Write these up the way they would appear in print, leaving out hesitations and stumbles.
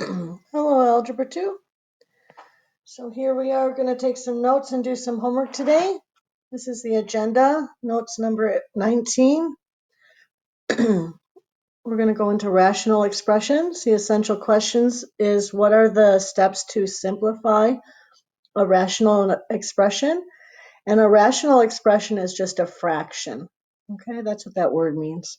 Hello, Algebra 2. So here we are going to take some notes and do some homework today. This is the agenda, notes number 19. We're going to go into rational expressions. The essential questions is what are the steps to simplify a rational expression? And a rational expression is just a fraction. Okay, that's what that word means.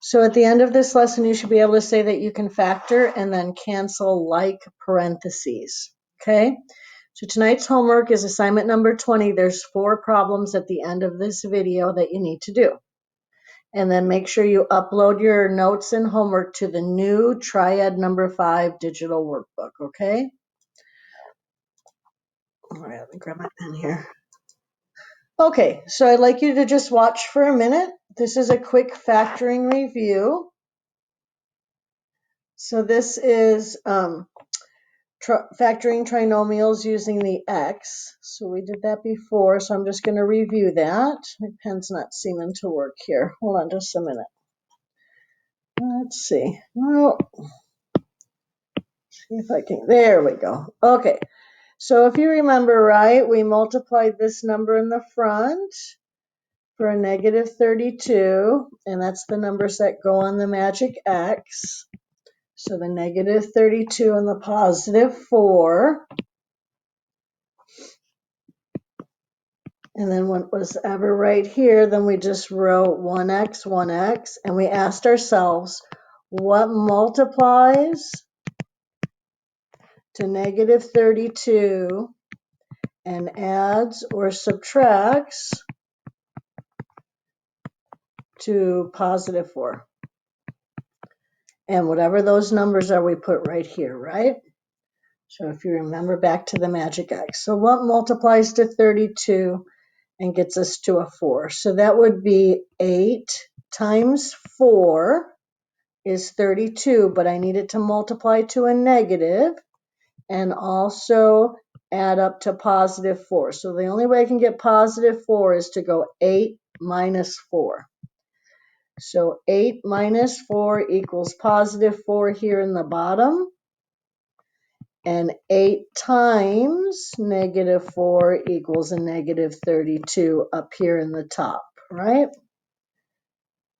So at the end of this lesson, you should be able to say that you can factor and then cancel like parentheses. Okay, so tonight's homework is assignment number 20. There's 4 problems at the end of this video that you need to do. And then make sure you upload your notes and homework to the new Triad number 5 digital workbook, okay? All right, let me grab my pen here. Okay, so I'd like you to just watch for a minute. This is a quick factoring review. So this is factoring trinomials using the x. So we did that before, so I'm just going to review that. My pen's not seeming to work here. Hold on just a minute. Let's see. Well, see if I can. There we go. Okay. So if you remember right, we multiplied this number in the front for a negative 32, and that's the numbers that go on the magic x. So the negative 32 and the positive 4. And then what was ever right here, then we just wrote 1x, 1x, and we asked ourselves, what multiplies to negative 32 and adds or subtracts to positive 4? And whatever those numbers are, we put right here, right? So if you remember back to the magic x. So what multiplies to 32 and gets us to a 4? So that would be 8 times 4 is 32, but I need it to multiply to a negative and also add up to positive 4. So the only way I can get positive 4 is to go 8 minus 4. So 8 minus 4 equals positive 4 here in the bottom. And 8 times negative 4 equals a negative 32 up here in the top, right?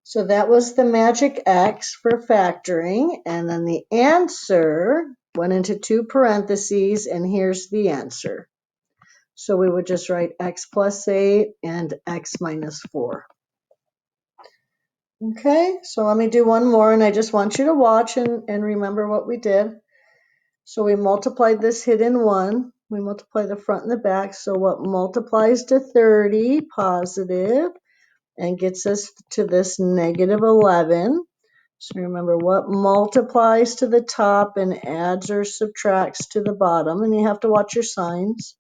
So that was the magic x for factoring. And then the answer went into 2 parentheses, and here's the answer. So we would just write x plus 8 and x minus 4. Okay, so let me do one more, and I just want you to watch and remember what we did. So we multiplied this hidden 1. We multiply the front and the back. So what multiplies to 30 positive and gets us to this negative 11. So remember what multiplies to the top and adds or subtracts to the bottom. And you have to watch your signs.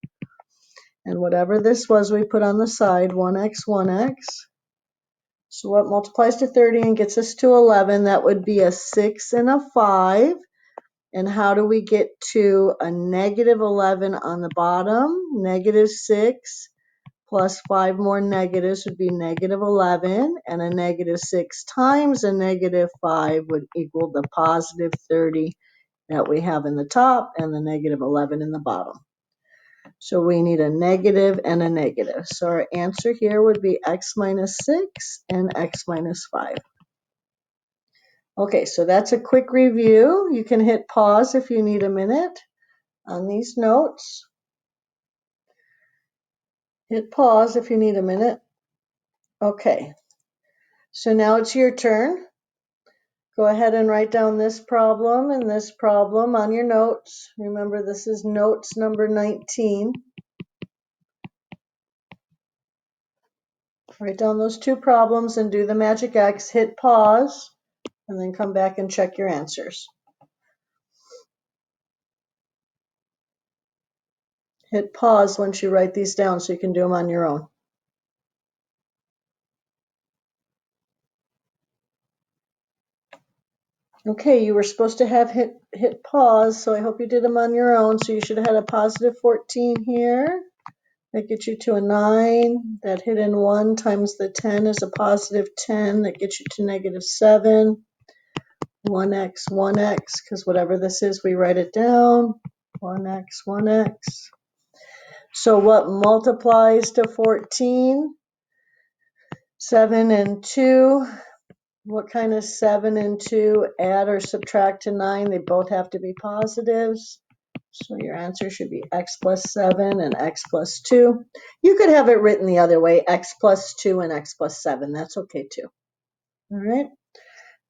And whatever this was, we put on the side 1x, 1x. So what multiplies to 30 and gets us to 11, that would be a 6 and a 5. And how do we get to a negative 11 on the bottom? Negative 6 plus 5 more negatives would be negative 11. And a negative 6 times a negative 5 would equal the positive 30 that we have in the top and the negative 11 in the bottom. So we need a negative and a negative. So our answer here would be x minus 6 and x minus 5. Okay, so that's a quick review. You can hit pause if you need a minute on these notes. Hit pause if you need a minute. Okay, so now it's your turn. Go ahead and write down this problem and this problem on your notes. Remember, this is notes number 19. Write down those 2 problems and do the magic X. Hit pause and then come back and check your answers. Hit pause once you write these down so you can do them on your own. Okay, you were supposed to have hit pause, so I hope you did them on your own. So you should have had a positive 14 here. That gets you to a 9. That hidden 1 times the 10 is a positive 10. That gets you to negative 7. 1x, 1x, because whatever this is, we write it down. 1x, 1x. So what multiplies to 14? 7 and 2. What kind of 7 and 2 add or subtract to 9? They both have to be positives. So your answer should be x plus 7 and x plus 2. You could have it written the other way, x plus 2 and x plus 7. That's okay too. All right.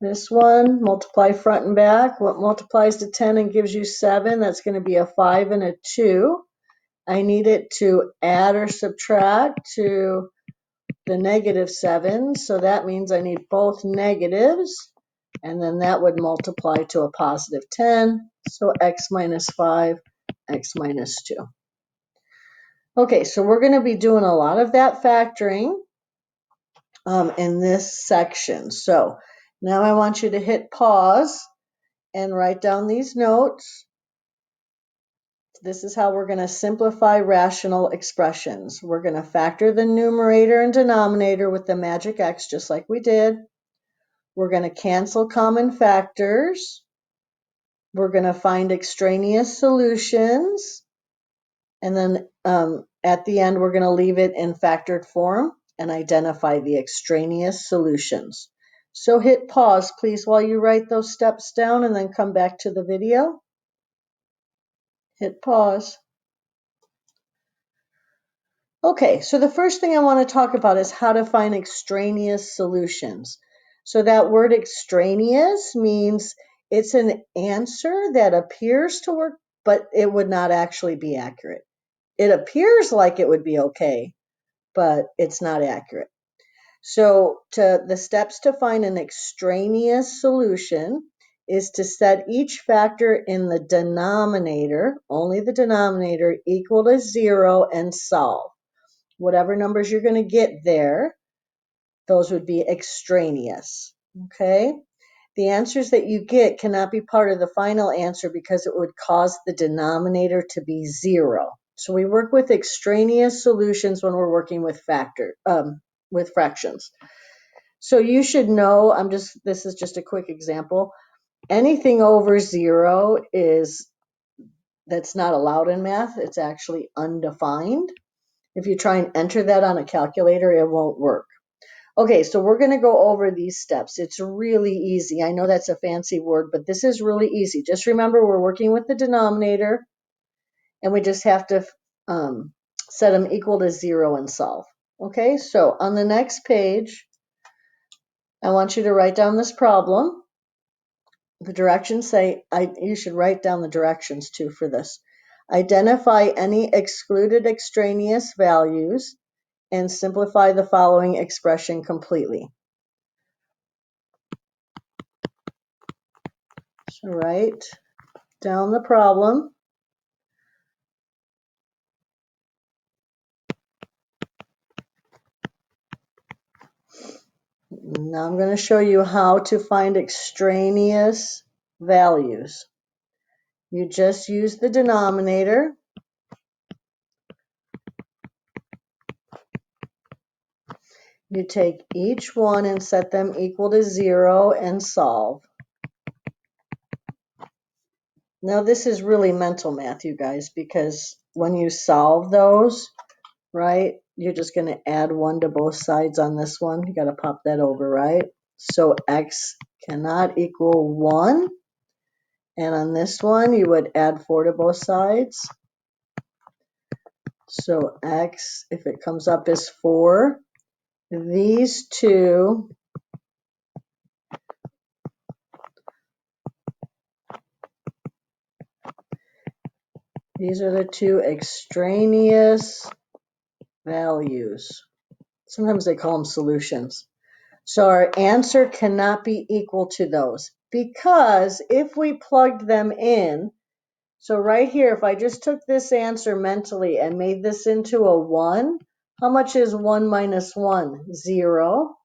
This one, multiply front and back. What multiplies to 10 and gives you 7? That's going to be a 5 and a 2. I need it to add or subtract to the negative 7. So that means I need both negatives. And then that would multiply to a positive 10. So x minus 5, x minus 2. Okay, so we're going to be doing a lot of that factoring in this section. So now I want you to hit pause and write down these notes. This is how we're going to simplify rational expressions. We're going to factor the numerator and denominator with the magic x, just like we did. We're going to cancel common factors. We're going to find extraneous solutions. And then at the end, we're going to leave it in factored form and identify the extraneous solutions. So hit pause, please, while you write those steps down, and then come back to the video. Hit pause. Okay, so the first thing I want to talk about is how to find extraneous solutions. So that word extraneous means it's an answer that appears to work, but it would not actually be accurate. It appears like it would be okay, but it's not accurate. So the steps to find an extraneous solution is to set each factor in the denominator, only the denominator, equal to 0 and solve. Whatever numbers you're going to get there, those would be extraneous. Okay? The answers that you get cannot be part of the final answer because it would cause the denominator to be 0. So we work with extraneous solutions when we're working with with fractions. So you should know, this is just a quick example. Anything over 0 that's not allowed in math. It's actually undefined. If you try and enter that on a calculator, it won't work. Okay, so we're going to go over these steps. It's really easy. I know that's a fancy word, but this is really easy. Just remember, we're working with the denominator, and we just have to set them equal to 0 and solve. Okay, so on the next page, I want you to write down this problem. The directions say, you should write down the directions too for this. Identify any excluded extraneous values and simplify the following expression completely. So write down the problem. Now I'm going to show you how to find extraneous values. You just use the denominator. You take each one and set them equal to 0 and solve. Now this is really mental math, you guys, because when you solve those, right, you're just going to add 1 to both sides on this one. You got to pop that over, right? So x cannot equal 1. And on this one, you would add 4 to both sides. So x, if it comes up as 4, these two these are the two extraneous values. Sometimes they call them solutions. So our answer cannot be equal to those because if we plugged them in, so right here, if I just took this answer mentally and made this into a 1, how much is 1 minus 1? 0.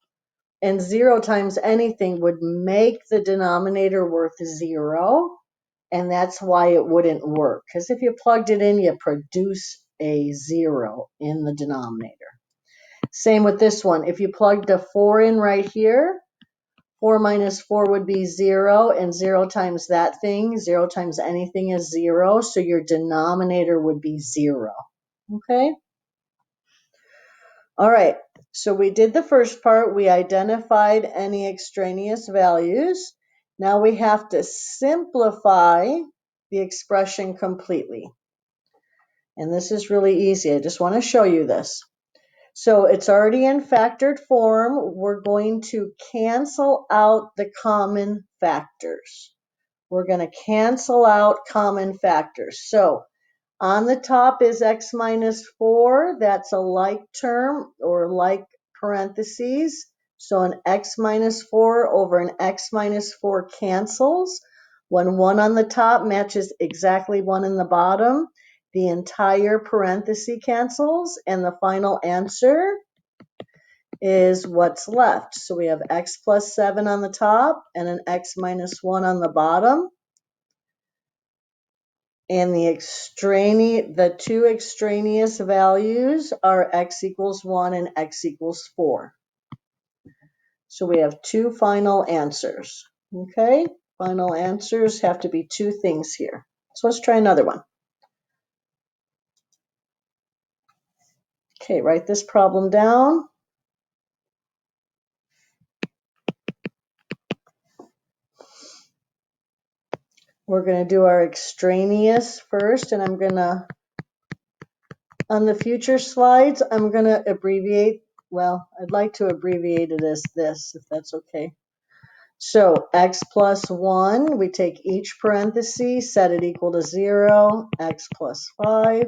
And 0 times anything would make the denominator worth 0. And that's why it wouldn't work. Because if you plugged it in, you produce a 0 in the denominator. Same with this one. If you plugged a 4 in right here, 4 minus 4 would be 0, and 0 times that thing, 0 times anything is 0, so your denominator would be 0. Okay? All right, so we did the first part. We identified any extraneous values. Now we have to simplify the expression completely. And this is really easy. I just want to show you this. So it's already in factored form. We're going to cancel out the common factors. We're going to cancel out common factors. So on the top is x minus 4. That's a like term or like parentheses. So an x minus 4 over an x minus 4 cancels. When 1 on the top matches exactly 1 in the bottom, the entire parenthesis cancels, and the final answer is what's left. So we have x plus 7 on the top and an x minus 1 on the bottom. And the two extraneous values are x equals 1 and x equals 4. So we have two final answers. Okay? Final answers have to be two things here. So let's try another one. Okay, write this problem down. We're going to do our extraneous first, and I'm going to, on the future slides, I'm going to abbreviate, well, I'd like to abbreviate it as this, if that's okay. So x plus 1, we take each parenthesis, set it equal to 0, x plus 5,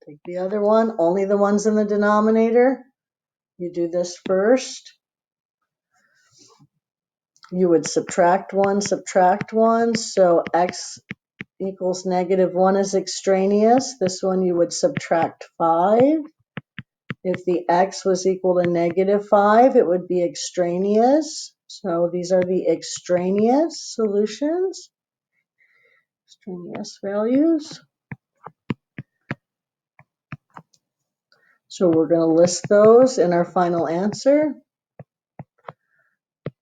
take the other one, only the ones in the denominator. You do this first. You would subtract 1, so x equals negative 1 is extraneous. This one you would subtract 5. If the x was equal to negative 5, it would be extraneous. So these are the extraneous solutions, extraneous values. So we're going to list those in our final answer.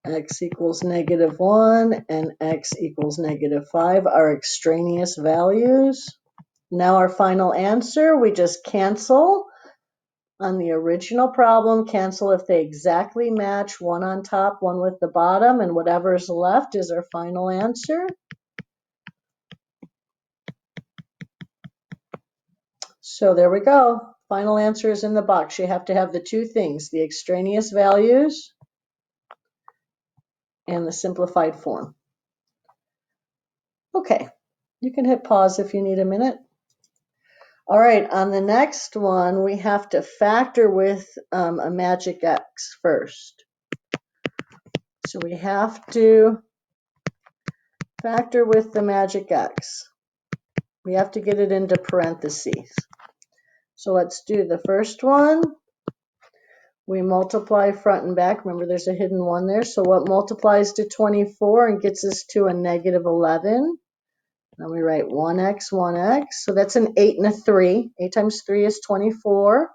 X equals negative 1 and x equals negative 5 are extraneous values. Now our final answer, we just cancel. On the original problem, cancel if they exactly match, one on top, one with the bottom, and whatever's left is our final answer. So there we go. Final answer is in the box. You have to have the two things, the extraneous values and the simplified form. Okay, you can hit pause if you need a minute. All right, on the next one, we have to factor with a magic X first. So we have to factor with the magic X. We have to get it into parentheses. So let's do the first one. We multiply front and back. Remember, there's a hidden 1 there. So what multiplies to 24 and gets us to a negative 11? Then we write 1x, 1x. So that's an 8 and a 3. 8 times 3 is 24.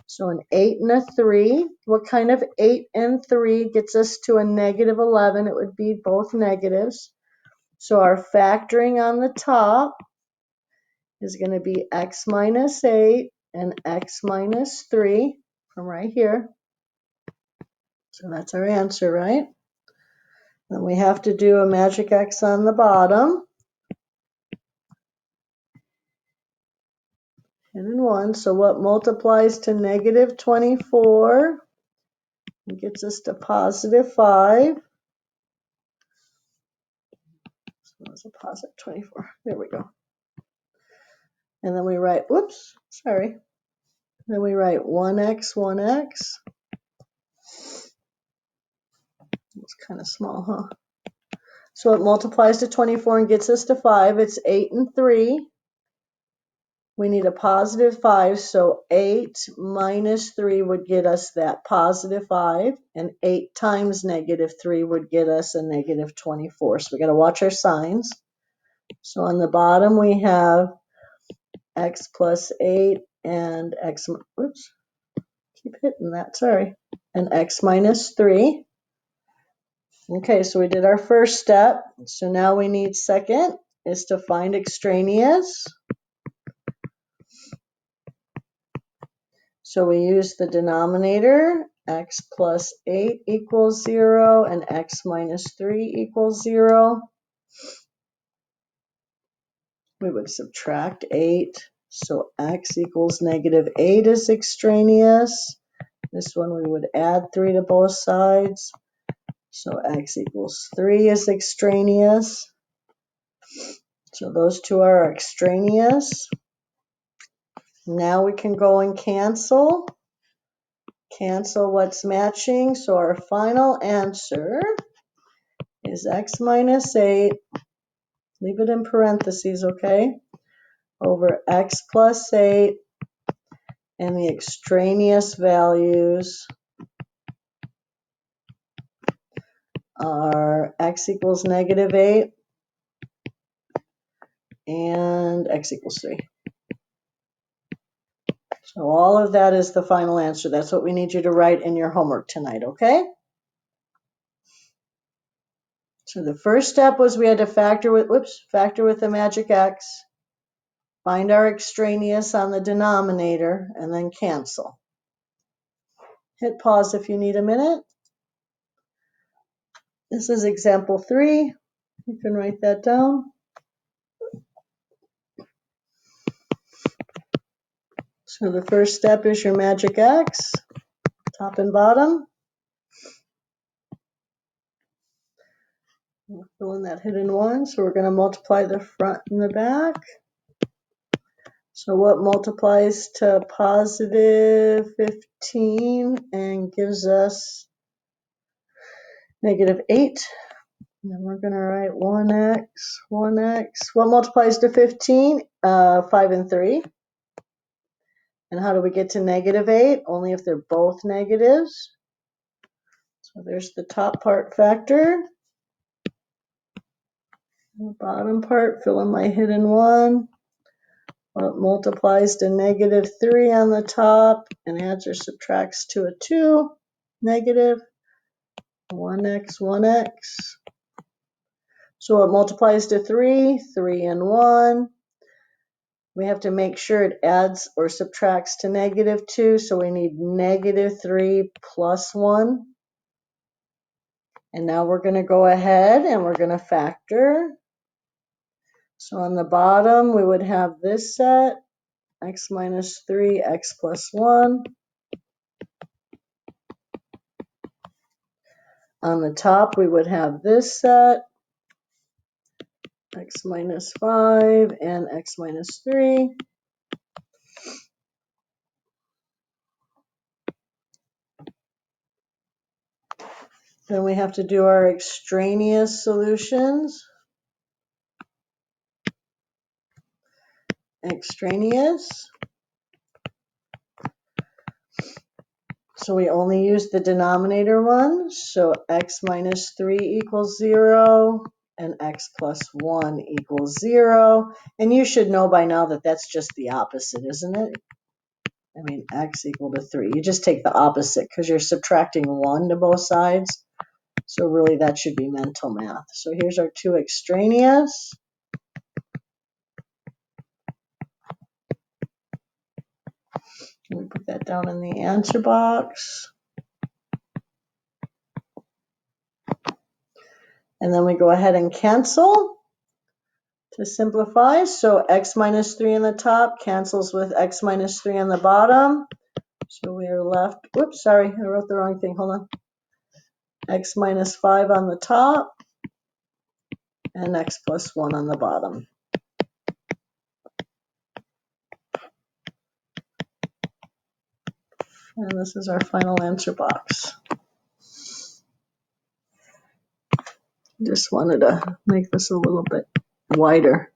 So an 8 and a 3. What kind of 8 and 3 gets us to a negative 11? It would be both negatives. So our factoring on the top is going to be x minus 8 and x minus 3 from right here. So that's our answer, right? Then we have to do a magic X on the bottom. Hidden 1. So what multiplies to negative 24 and gets us to positive 5. So that's a positive 24. There we go. And then we write, whoops, sorry. Then we write 1x, 1x. It's kind of small, huh? So it multiplies to 24 and gets us to 5. It's 8 and 3. We need a positive 5, so 8 minus 3 would get us that positive 5, and 8 times negative 3 would get us a negative 24. So we got to watch our signs. So on the bottom we have x plus 8 and x, oops, keep hitting that, sorry, and x minus 3. Okay, so we did our first step. So now we need second is to find extraneous. So we use the denominator, x plus 8 equals 0 and x minus 3 equals 0. We would subtract 8. So x equals negative 8 is extraneous. This one we would add 3 to both sides. So x equals 3 is extraneous. So those two are extraneous. Now we can go and cancel. Cancel what's matching. So our final answer is x minus 8. Leave it in parentheses, okay? Over x plus 8. And the extraneous values are x equals negative 8 and x equals 3. So all of that is the final answer. That's what we need you to write in your homework tonight, okay? So the first step was we had to factor with the magic x, find our extraneous on the denominator, and then cancel. Hit pause if you need a minute. This is example 3. You can write that down. So the first step is your magic x, top and bottom. We'll fill in that hidden 1. So we're going to multiply the front and the back. So what multiplies to positive 15 and gives us negative 8? And then we're going to write 1x, 1x. What multiplies to 15? 5 and 3. And how do we get to negative 8? Only if they're both negatives. So there's the top part factor. The bottom part, fill in my hidden 1. What multiplies to negative 3 on the top and adds or subtracts to a 2? Negative 1x, 1x. So it multiplies to 3, 3 and 1. We have to make sure it adds or subtracts to negative 2, so we need negative 3 plus 1. And now we're going to go ahead and we're going to factor. So on the bottom, we would have this set, x minus 3, x plus 1. On the top, we would have this set, x minus 5 and x minus 3. Then we have to do our extraneous solutions. Extraneous. So we only use the denominator one. So x minus 3 equals 0 and x plus 1 equals 0. And you should know by now that that's just the opposite, isn't it? I mean, x equal to 3. You just take the opposite because you're subtracting 1 to both sides. So really that should be mental math. So here's our two extraneous. We put that down in the answer box. And then we go ahead and cancel to simplify. So x minus 3 on the top cancels with x minus 3 on the bottom. So we are left, whoops, sorry, I wrote the wrong thing, hold on. X minus 5 on the top and x plus 1 on the bottom. And this is our final answer box. Just wanted to make this a little bit wider.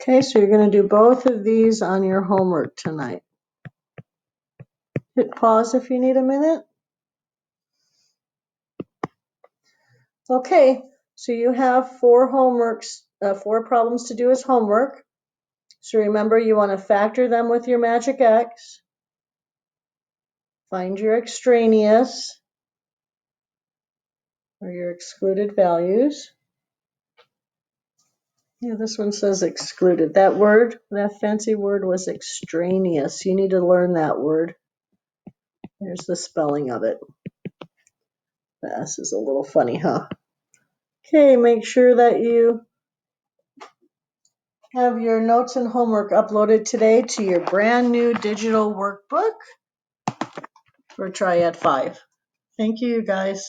Okay, so you're going to do both of these on your homework tonight. Hit pause if you need a minute. Okay, so you have 4 problems to do as homework. So remember, you want to factor them with your magic x. Find your extraneous or your excluded values. Yeah, this one says excluded. That word, that fancy word was extraneous. You need to learn that word. There's the spelling of it. The S is a little funny, huh? Okay, make sure that you have your notes and homework uploaded today to your brand new digital workbook for Triad 5. Thank you, guys.